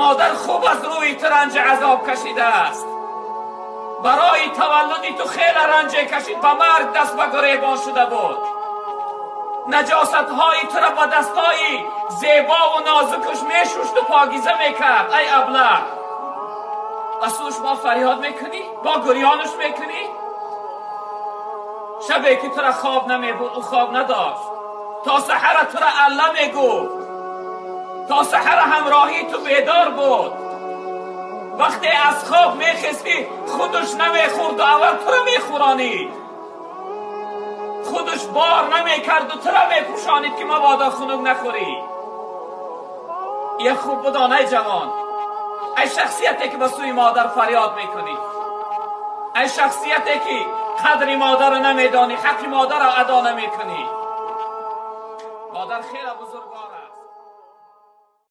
مادر خوب از روی تو رنج عذاب کشیده است. برای تولدی تو خیلی رنج کشید، به مرگ دست به گریبان شده بود. نجاست های تو را با دستای زیبا و نازکش میشوشت و پاکیزه میکرد. ای ابله، بسوش ما فریاد میکنی؟ با گریانش میکنی؟ شبی که تو را خواب نمیبود او خواب نداشت، تا سحر تو را الله میگفت، تا سحر همراهی تو بیدار بود. وقتی از خواب میخستی خودش نمیخورد و اول تو را میخورانید، خودش بار نمیکرد و تو را میپوشانید که مبادا خنک نخوری. یه خوب بدانه جوان، ای شخصیتی که به سوی مادر فریاد میکنی، ای شخصیتی که قدر مادر رو نمیدانی، حق مادر رو ادا نمیکنی. مادر خیلی بزرگ